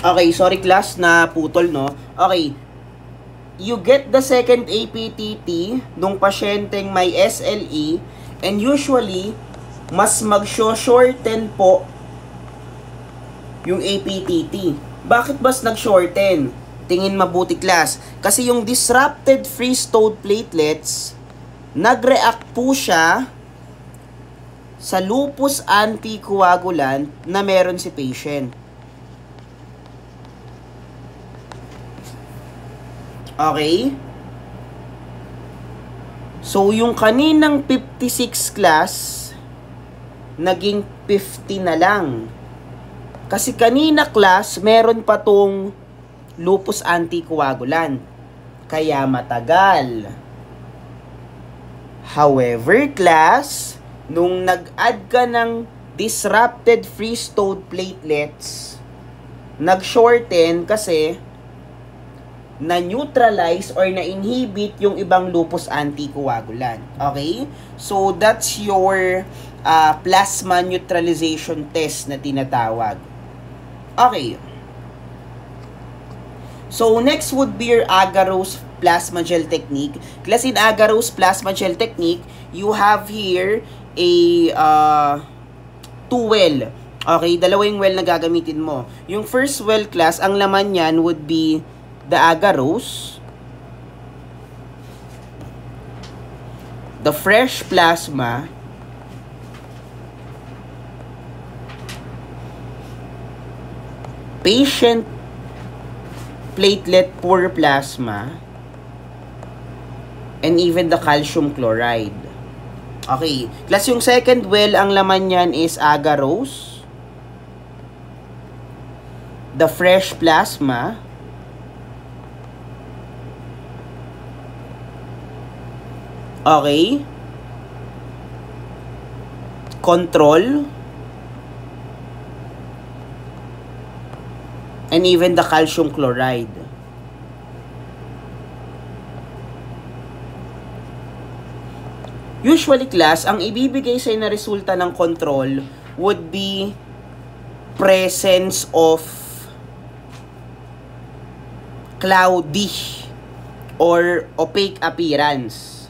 Okay, sorry class na putol, no? Okay. You get the second APTT nung pasyenteng may SLE and usually, mas mag-shorten po yung APTT. Bakit mas nag-shorten? Tingin mabuti class. Kasi yung disrupted freeze-throwed platelets, nag-react po siya sa lupus anticoagulant na meron si patient. Okay? So, yung kaninang 56 class, naging 50 na lang. Kasi kanina class, meron pa tong lupus anticoagulant. Kaya matagal. However, class, nung nag-add ka ng disrupted freeze-throwed platelets, nag-shorten kasi na-neutralize or na-inhibit yung ibang lupus anticoagulant. Okay? So, that's your plasma neutralization test na tinatawag. Okay. So, next would be your agarose plasma gel technique. Class, in agarose plasma gel technique, you have here a 2 well. Okay, dalawang well na gagamitin mo. Yung first well class, ang laman niyan would be the agarose, the fresh plasma, patient platelet poor plasma, and even the calcium chloride. Okay, class, yung second well, ang laman niyan is agarose, the fresh plasma, okay, control, and even the calcium chloride. Usually class, ang ibibigay sa'yo na resulta ng control would be presence of cloudy or opaque appearance.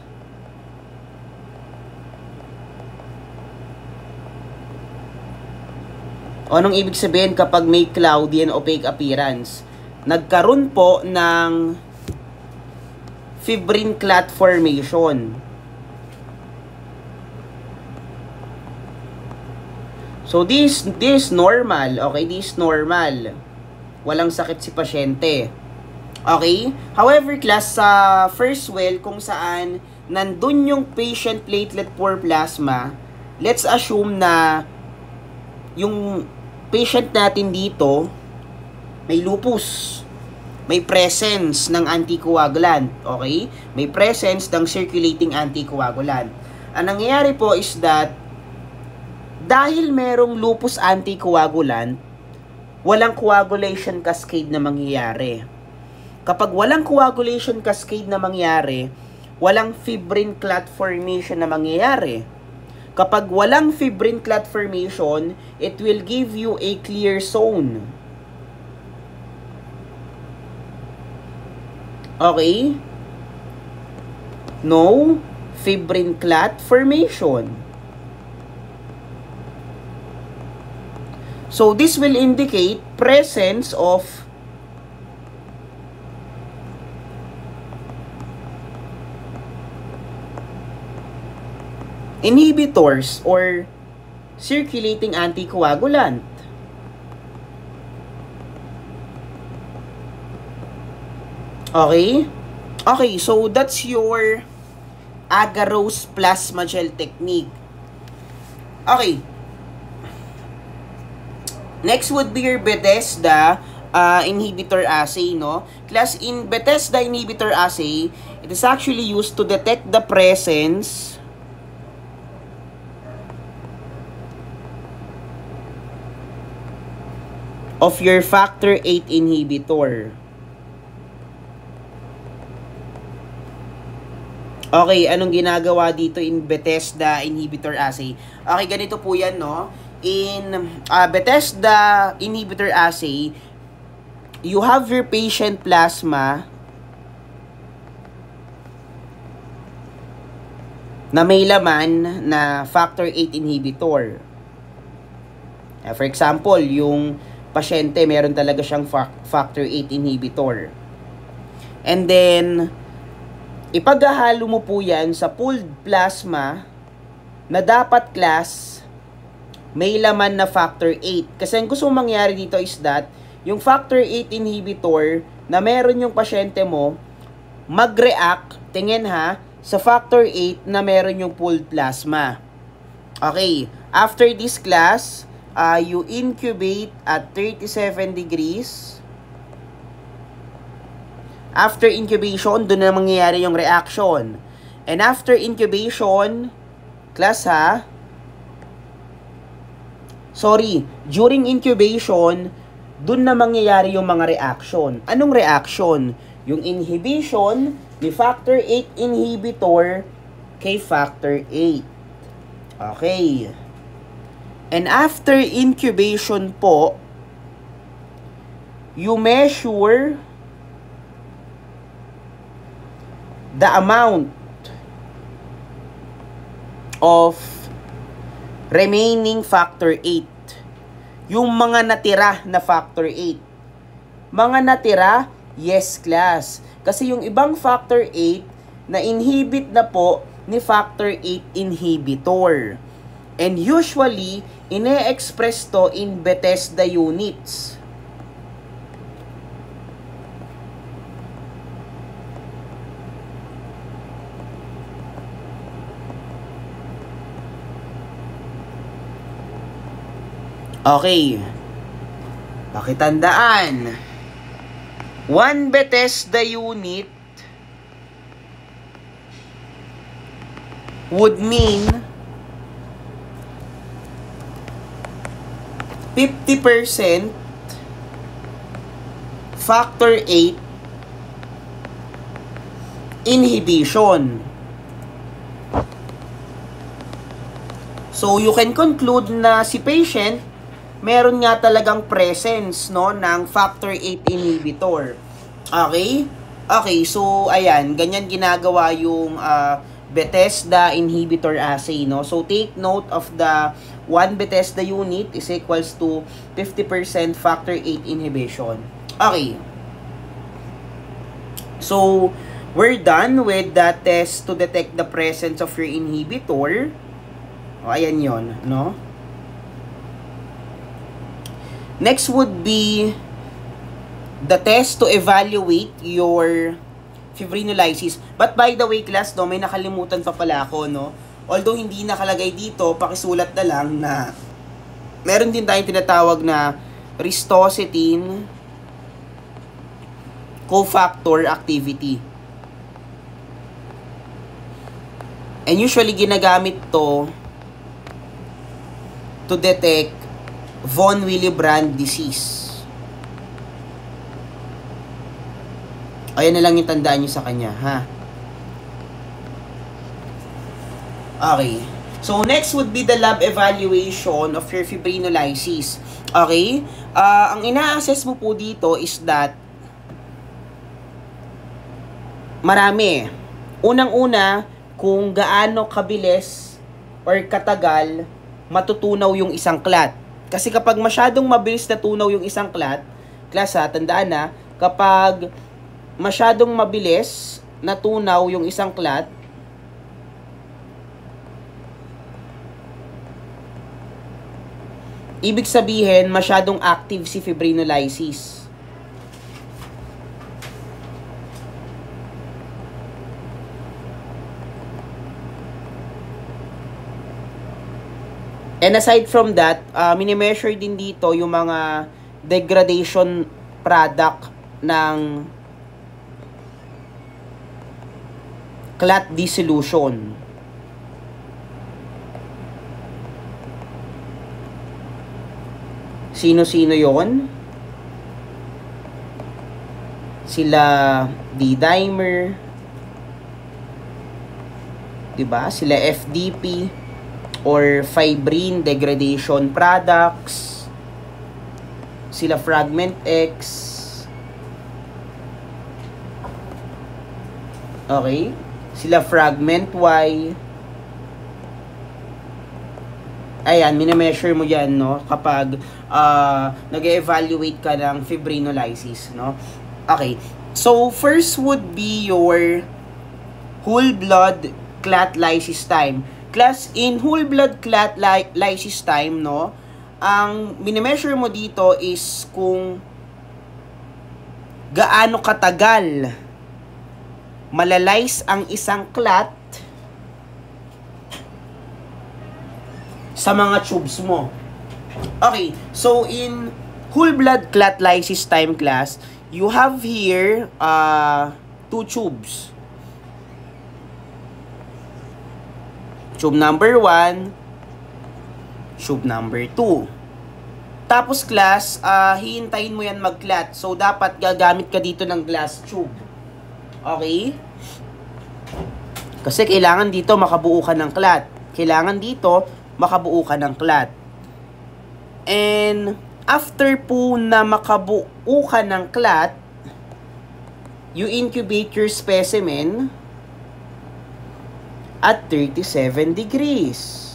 O anong ibig sabihin kapag may cloudy and opaque appearance? Nagkaroon po ng fibrin clot formation. So this normal, okay? This normal. Walang sakit si pasyente. Okay? However, class, sa first well, kung saan nandun yung patient platelet poor plasma, let's assume na yung patient natin dito may lupus, may presence ng anticoagulant, okay? May presence ng circulating anticoagulant. Ang nangyayari po is that dahil merong lupus anticoagulant, walang coagulation cascade na mangyayari. Kapag walang coagulation cascade na mangyayari, walang fibrin clot formation na mangyayari. Kapag walang fibrin clot formation, it will give you a clear zone. Okay? No fibrin clot formation. So, this will indicate presence of inhibitors or circulating anticoagulant. Okay? Okay, so that's your agarose plasma gel technique. Okay. Next would be your Bethesda inhibitor assay, no? Class, in Bethesda inhibitor assay, it is actually used to detect the presence of your factor 8 inhibitor. Okay, anong ginagawa dito in Bethesda inhibitor assay? Okay, ganito po yan, no? In Bethesda inhibitor assay, you have your patient plasma na may laman na factor 8 inhibitor. For example, yung pasyente meron talaga siyang factor 8 inhibitor. And then, ipaghahalo mo po yan sa pooled plasma na dapat class may laman na factor 8. Kasi ang gusto mong mangyari dito is that yung factor 8 inhibitor na meron yung pasyente mo mag-react, tingin ha, sa factor 8 na meron yung pooled plasma. Okay, after this class, you incubate at 37 degrees. After incubation, doon na mangyayari yung reaction. And after incubation, class ha, during incubation, doon na mangyayari yung mga reaction. Anong reaction? Yung inhibition ni factor 8 inhibitor kay factor 8. Okay. And after incubation po, you measure the amount of remaining factor 8. Yung mga natira na factor 8. Mga natira, yes class. Kasi yung ibang factor 8 na inhibit na po ni factor 8 inhibitor. And usually, ine-express to in Bethesda units. Okay. Pakitandaan. 1 Bethesda unit would mean 50% factor 8 inhibition. So, you can conclude na si patient meron nga talagang presence, no, ng factor 8 inhibitor. Okay? Okay, so, ayan, ganyan ginagawa yung Bethesda inhibitor assay, no? So, take note of the 1 Bethesda unit is equals to 50% factor 8 inhibition. Okay. So, we're done with the test to detect the presence of your inhibitor. O, ayan yon, no? Next would be the test to evaluate your fibrinolysis. But by the way, class, no, may nakalimutan pa pala ako, no? Although hindi nakalagay dito, pakisulat na lang na meron din tayong tinatawag na ristocetin cofactor activity. And usually ginagamit to detect von Willebrand disease. Ayan na lang yung tandaan nyo sa kanya, ha? Okay. So, next would be the lab evaluation of your fibrinolysis. Okay? Ang ina-assess mo po dito is that marami. Unang-una, kung gaano kabilis or katagal matutunaw yung isang clot. Kasi kapag masyadong mabilis natunaw yung isang clot, class ha, tandaan na, kapag masyadong mabilis natunaw yung isang clot, ibig sabihin, masyadong active si fibrinolysis. And aside from that, mini-measure din dito yung mga degradation product ng clot dissolution. Sino-sino yon? Sila D-dimer, diba? Sila FDP or fibrin degradation products, sila fragment X, Okay? Sila fragment Y. Ayan, minimeasure mo yan, no? Kapag nag-evaluate ka ng fibrinolysis, no? Okay. So, first would be your whole blood clot lysis time. Class, in whole blood clot lysis time, no? Ang minimeasure mo dito is kung gaano katagal malalize ang isang clot sa mga tubes mo. Okay, so in whole blood clot lysis time class, you have here 2 tubes. Tube number 1, tube number 2. Tapos class, hihintayin mo yan mag-clot. So dapat gagamit ka dito ng glass tube. Okay? Kasi kailangan dito makabuo ka ng clot. Kailangan dito makabuo ka ng clot. And after po na makabuo ka ng clot, you incubate your specimen at 37 degrees.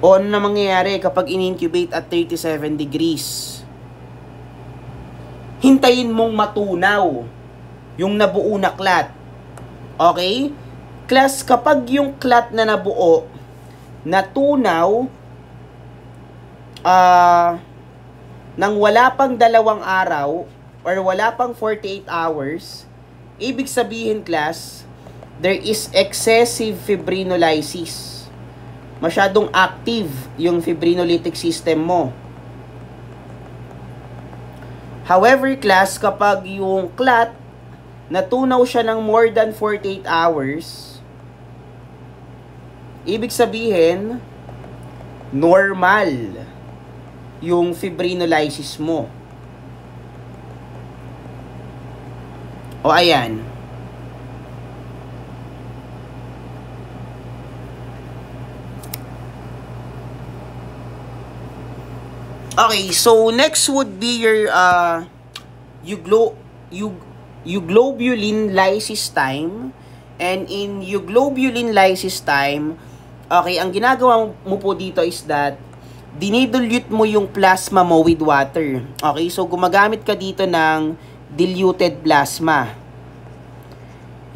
O ano na mangyayari kapag in-incubate at 37 degrees? Hintayin mong matunaw yung nabuo na clot. Okay? Class, kapag yung clot na nabuo, natunaw, nang wala pang 2 araw, or wala pang 48 hours, ibig sabihin, class, there is excessive fibrinolysis. Masyadong active yung fibrinolytic system mo. However, class, kapag yung clot, natunaw siya ng more than 48 hours, ibig sabihin, normal yung fibrinolysis mo. O ayan. Okay, so next would be your euglobulin lysis time. And in euglobulin lysis time, okay, ang ginagawa mo po dito is that dinidilute mo yung plasma mo with water. Okay, so gumagamit ka dito ng diluted plasma.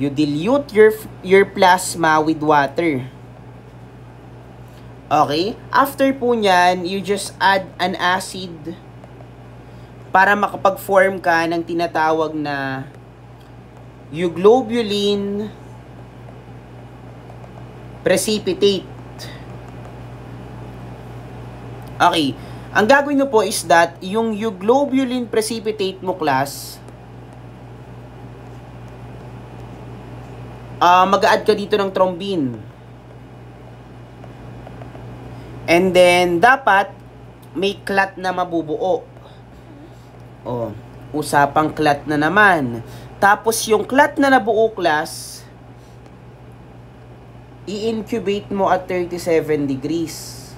You dilute your plasma with water. Okay? After po nyan, you just add an acid para makapag-form ka ng tinatawag na euglobulin precipitate. Okay. Ang gagawin nyo po is that yung euglobulin precipitate mo, class, mag-a-add ka dito ng thrombin. And then, dapat may clot na mabubuo. O, usapang clot na naman. Tapos, yung clot na nabuo, class, i-incubate mo at 37 degrees.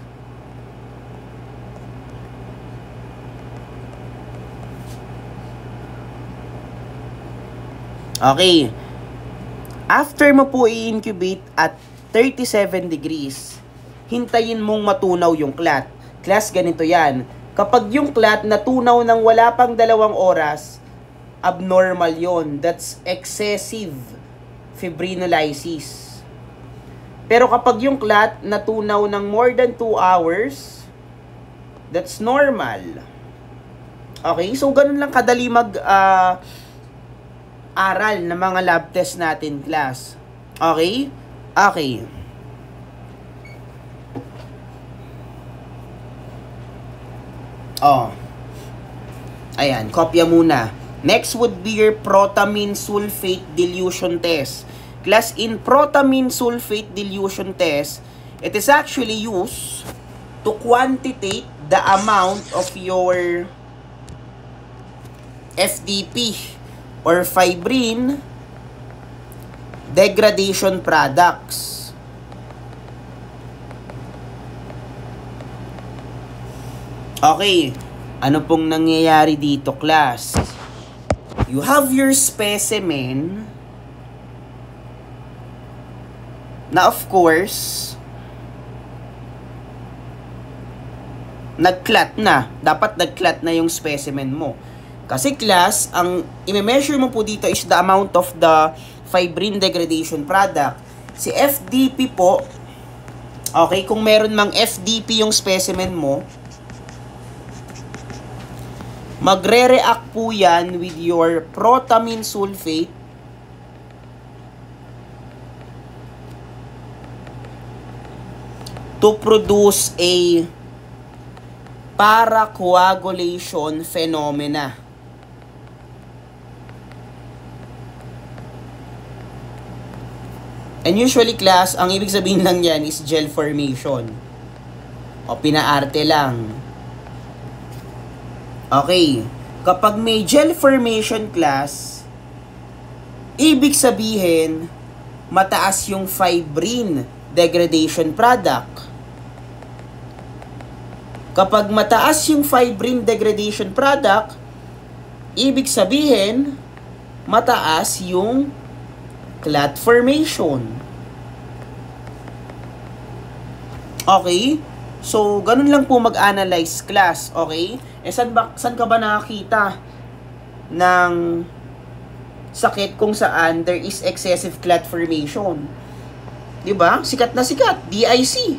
Okay. After mo po i-incubate at 37 degrees, hintayin mong matunaw yung clot. Class, ganito yan. Kapag yung clot natunaw ng wala pang 2 oras, abnormal yon. That's excessive fibrinolysis. Pero kapag yung clot natunaw ng more than 2 hours, that's normal. Okay? So, ganun lang kadali aral ng mga lab test natin, class. Okay? Okay. Oh. Ayan, kopya muna. Next would be your protamine sulfate dilution test. Class, in protamine sulfate dilution test, it is actually used to quantitate the amount of your FDP or fibrin degradation products. Okay, ano pong nangyayari dito, class? You have your specimen na of course nag-clot na. Dapat nag-clot na yung specimen mo. Kasi class, ang i-measure mo po dito is the amount of the fibrin degradation product. Si FDP po, okay, kung meron mang FDP yung specimen mo, magre-react po yan with your protamine sulfate to produce a paracoagulation phenomena. And usually class, ang ibig sabihin lang yan is gel formation. O pinaarte lang. Okay. Kapag may gel formation class, ibig sabihin, mataas yung fibrin degradation product. Kapag mataas yung fibrin degradation product, ibig sabihin, mataas yung clot formation. Okay? So, ganun lang po mag-analyze class. Okay? Saan ka ba nakakita ng sakit kung saan there is excessive clot formation? Diba? Sikat na sikat. DIC.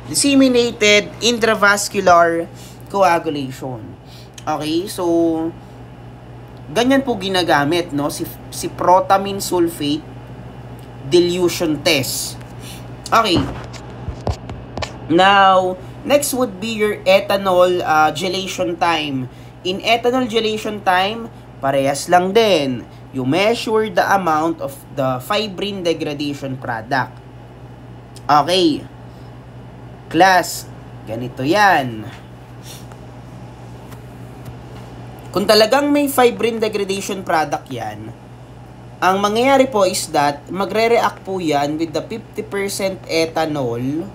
Disseminated intravascular coagulation. Okay? So, ganyan po ginagamit, no? Si protamine sulfate dilution test. Okay. Now, next would be your ethanol gelation time. In ethanol gelation time, parehas lang din. You measure the amount of the fibrin degradation product. Okay. Class, ganito yan. Kung talagang may fibrin degradation product yan, ang mangyayari po is that magre-react po yan with the 50% ethanol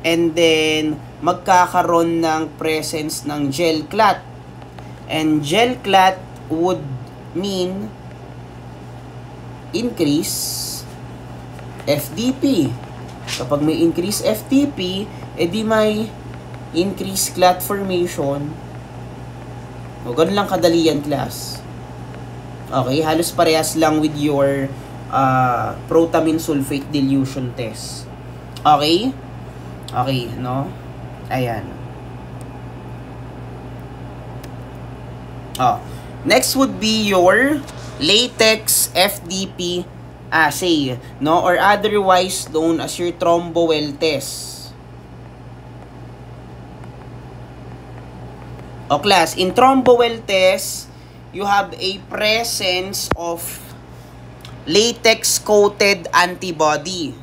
and then magkakaroon ng presence ng gel clot. And gel clot would mean increase FDP. Kapag may increase FDP, edi may increase clot formation. O, ganun lang kadali yan, class. Okay, halos parehas lang with your protamine sulfate dilution test. Okay? Okay, no? Ayan. Next would be your latex FDP assay, no? Or otherwise known as your Thrombo-Well test. O class, in Thrombo-Well test, you have a presence of latex-coated antibody.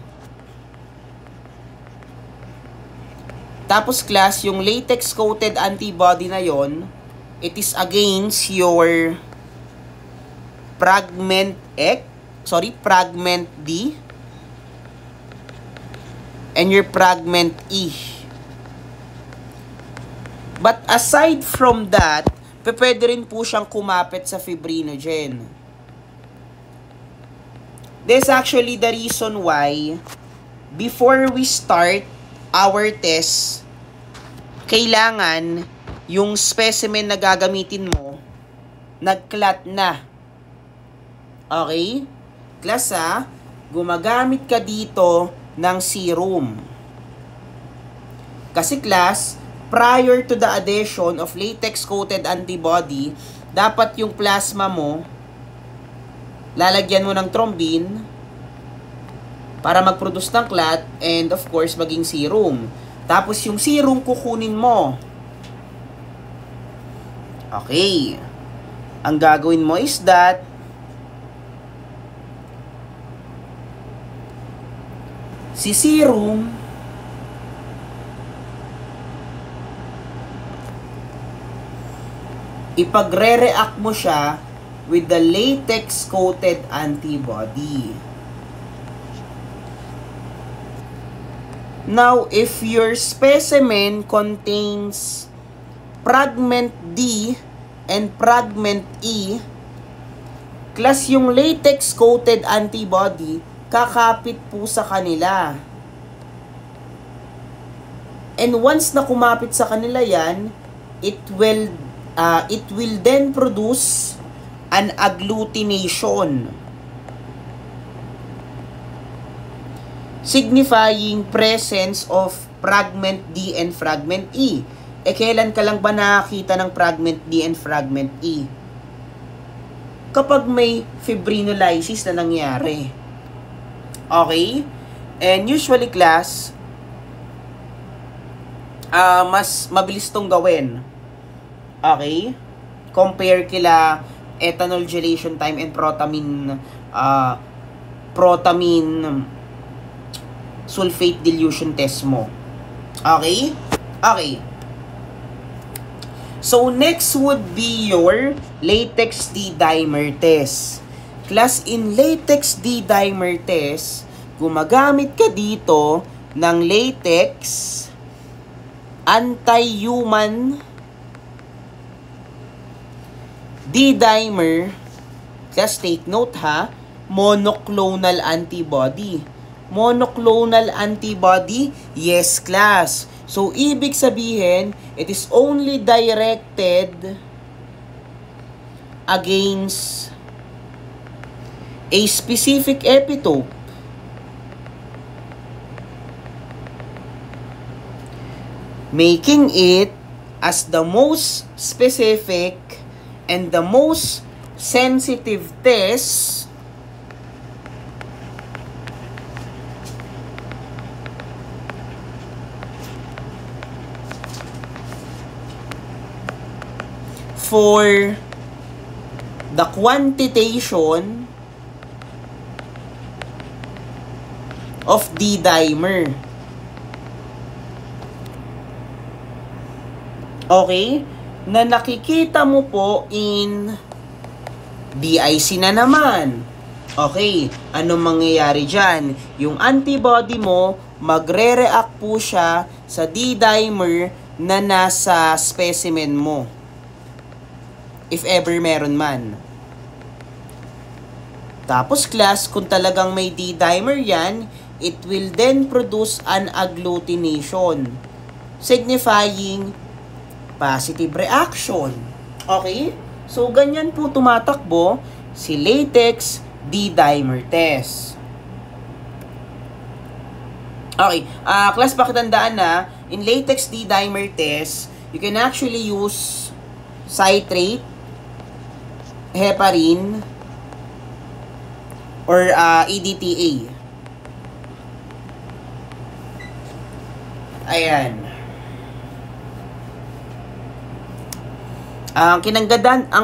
Tapos class, yung latex-coated antibody na yon, it is against your fragment D and your fragment E. But aside from that, pwede rin po siyang kumapit sa fibrinogen. This is actually the reason why before we start our test, kailangan yung specimen na gagamitin mo nag-clot na. Okay? Class gumagamit ka dito ng serum. Kasi class, prior to the addition of latex-coated antibody, dapat yung plasma mo, lalagyan mo ng thrombin para mag-produce ng clot and of course maging serum. Tapos yung serum kukunin mo. Okay. Ang gagawin mo is that si serum ipagre-react mo siya with the latex-coated antibody. Now, if your specimen contains fragment D and fragment E, class yung latex-coated antibody, kakapit po sa kanila. And once na kumapit sa kanila yan, it will then produce an agglutination, signifying presence of fragment D and fragment E. Kailan ka lang ba nakakita ng fragment D and fragment E? Kapag may fibrinolysis na nangyari. Okay? And usually, class, mas mabilis tong gawin. Okay? Compare kila ethanol gelation time and protamine sulfate dilution test mo. Okay? Okay. So, next would be your latex D-dimer test. Class, in latex D-dimer test, gumagamit ka dito ng latex anti-human D-dimer, just take note ha, monoclonal antibody. Monoclonal antibody, yes class. So, ibig sabihin, it is only directed against a specific epitope. Making it as the most specific and the most sensitive test for the quantitation of D-dimer. Okay? Na nakikita mo po in DIC na naman. Okay, anong mangyayari dyan? Yung antibody mo, magre-react po siya sa D-dimer na nasa specimen mo. If ever meron man. Tapos class, kung talagang may D-dimer yan, it will then produce an agglutination, signifying positive reaction. Okay? So, ganyan po tumatakbo si latex D-dimer test. Okay. Class, pakitandaan na, in latex D-dimer test, you can actually use citrate, heparin, or EDTA. Ayan. Ang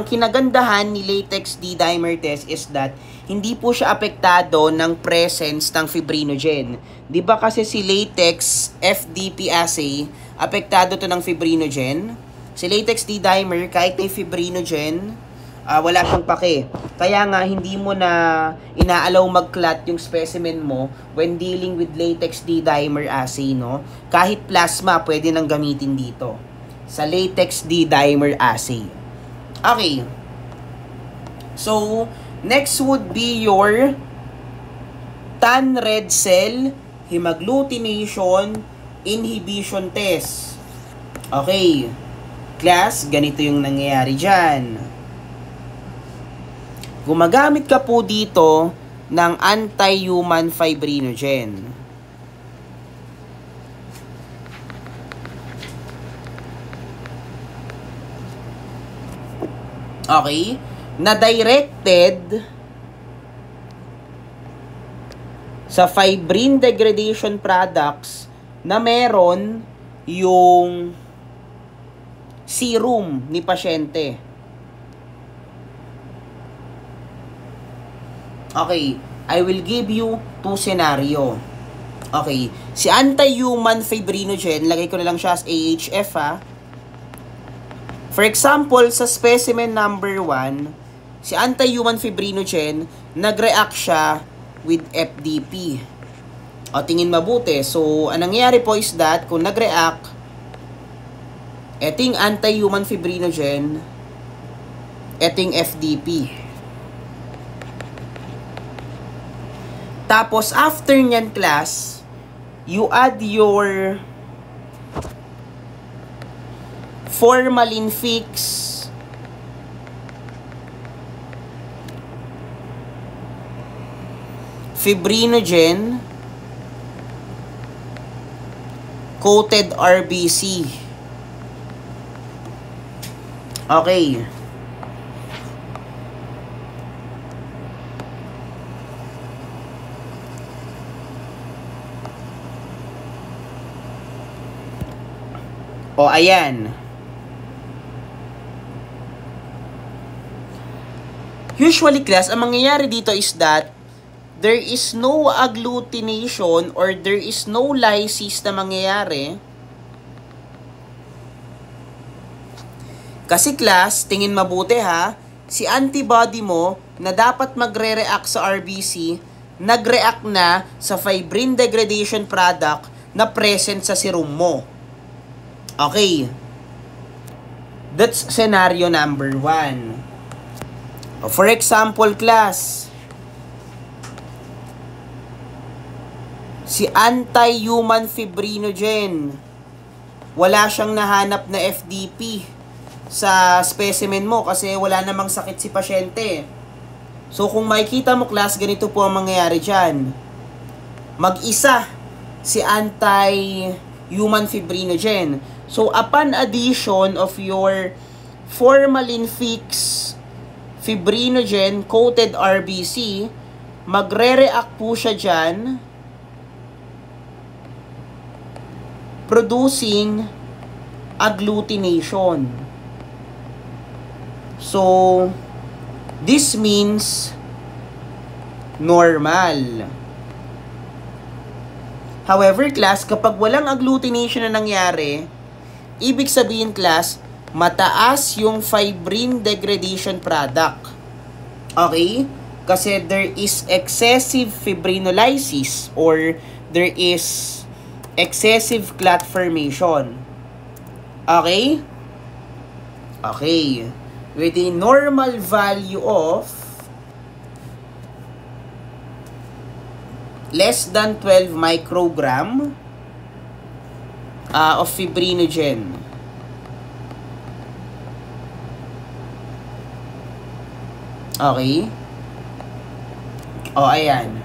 kinagandahan ni latex D-dimer test is that hindi po siya apektado ng presence ng fibrinogen. 'Di ba kasi si latex FDP assay, apektado to ng fibrinogen. Si latex D-dimer, kahit may fibrinogen, wala siyang pake. Kaya nga, hindi mo na inaalaw mag-clot yung specimen mo when dealing with latex D-dimer assay, no? Kahit plasma, pwede nang gamitin dito sa latex D-dimer assay. Okay. So, next would be your tan red cell hemagglutination inhibition test. Okay. Class, ganito yung nangyayari dyan. Gumagamit ka po dito ng anti-human fibrinogen. Okay? Na directed sa fibrin degradation products na meron yung serum ni pasyente. Okay, I will give you two scenario. Okay, si anti-human fibrinogen, lagay ko na lang siya as AHF ha. For example, sa specimen number 1, si anti-human fibrinogen, nag-react siya with FDP. O, tingin mabuti. So, anong nangyayari po is that, kung nag-react, eting anti-human fibrinogen, Ito yung FDP. Tapos, after nyan, class, you add your formalin fix, fibrinogen, coated RBC. Okay. O, ayan. Usually, class, ang mangyayari dito is that there is no agglutination or there is no lysis na mangyayari. Kasi, class, tingin mabuti ha, si antibody mo na dapat magre-react sa RBC, nag-react na sa fibrin degradation product na present sa serum mo. Okay. That's scenario number 1. For example, class, si anti-human fibrinogen, wala siyang nahanap na FDP sa specimen mo kasi wala namang sakit si pasyente. So, kung makikita mo, class, ganito po ang mangyayari dyan. Mag-isa si anti-human fibrinogen. So, upon addition of your formalin fix fibrinogen coated RBC, magre-react po siya dyan producing agglutination. So, this means normal. However, class, kapag walang agglutination na nangyari, ibig sabihin, class, mataas yung fibrin degradation product. Okay? Kasi there is excessive fibrinolysis or there is excessive clot formation. Okay? Okay. With a normal value of less than 12 microgram of fibrinogen. Okay? O, ayan.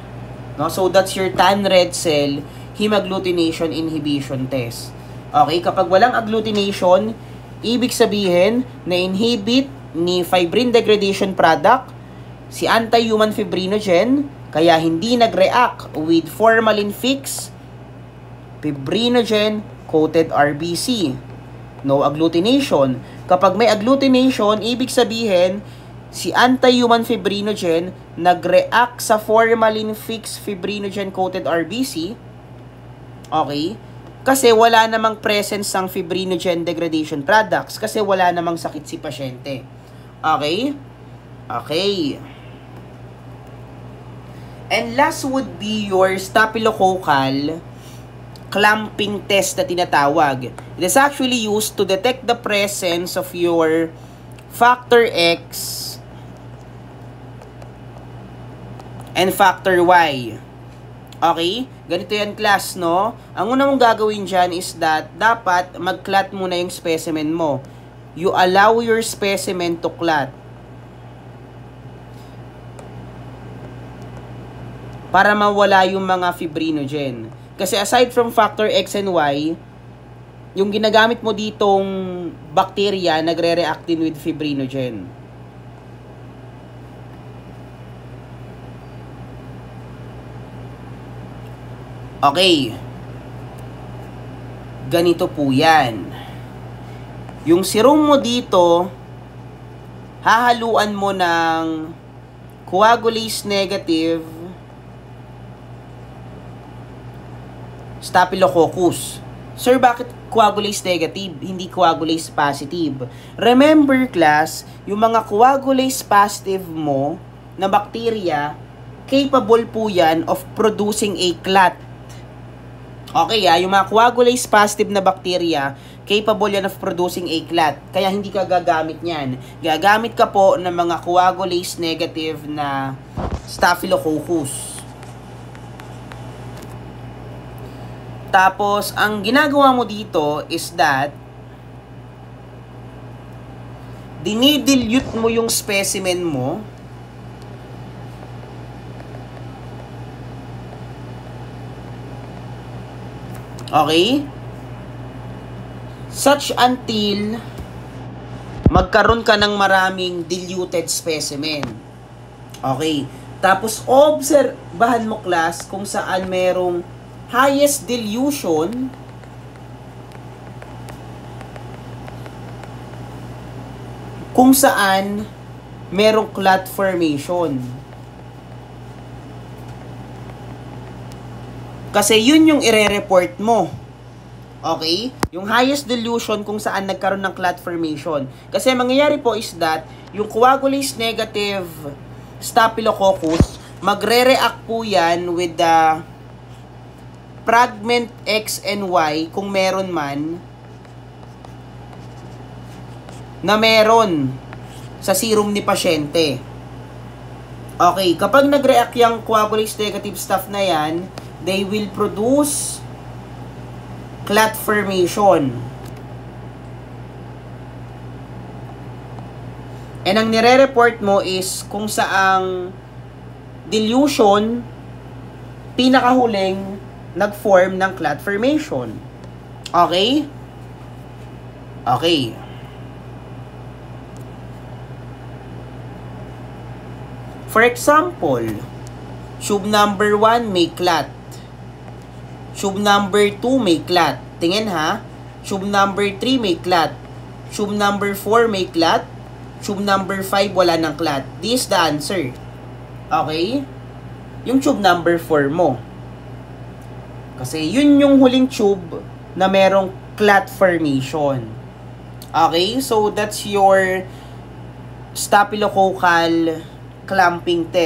No? So, that's your tan red cell hemagglutination inhibition test. Okay? Kapag walang agglutination, ibig sabihin na inhibit ni fibrin degradation product si anti-human fibrinogen, kaya hindi nag-react with formalin fix fibrinogen coated RBC. No agglutination. Kapag may agglutination, ibig sabihin si anti-human fibrinogen nag-react sa formalin fix fibrinogen coated RBC. Okay? Kasi wala namang presence ng fibrinogen degradation products kasi wala namang sakit si pasyente. Okay? Okay. And last would be your staphylococcal clamping test na tinatawag. It is actually used to detect the presence of your factor X and factor Y. Okay? Ganito yan, class, no? Ang una mong gagawin dyan is that dapat mag-clot muna yung specimen mo. You allow your specimen to clot. Para mawala yung mga fibrinogen. Kasi aside from factor X and Y, yung ginagamit mo ditong bacteria, nagre-react din with fibrinogen. Okay. Ganito po yan. Yung serum mo dito, hahaluan mo ng coagulase negative Staphylococcus. Sir, bakit coagulase negative, hindi coagulase positive? Remember, class, yung mga coagulase positive mo na bacteria, capable po yan of producing a clot. Okay, yung mga coagulase positive na bacteria, capable yan of producing a clot. Kaya hindi ka gagamit niyan. Gagamit ka po ng mga coagulase negative na Staphylococcus. Tapos, ang ginagawa mo dito is that dinidilute mo yung specimen mo okay? Such until magkaroon ka ng maraming diluted specimen. Okay. Tapos, obserbahan mo, class, kung saan merong highest dilution kung saan merong clot formation. Kasi yun yung ire-report mo. Okay? Yung highest dilution kung saan nagkaroon ng clot formation. Kasi mangyayari po is that yung coagulase negative Staphylococcus, magre-react po yan with the fragment X and Y kung meron man na meron sa serum ni pasyente. Okay, kapag nag-react yung coagulase negative stuff na yan, they will produce clot formation. And ang nire-report mo is kung saang dilution pinakahuling nag-form ng clot formation. Okay? Okay. For example, tube number 1 may clot. Tube number 2 may clot. Tingin ha. Tube number 3 may clot. Tube number 4 may clot. Tube number 5 wala ng clot. This is the answer. Okay? Yung tube number 4 mo. Kasi yun yung huling tube na merong clot formation. Okay? So, that's your staphylococcal clamping test.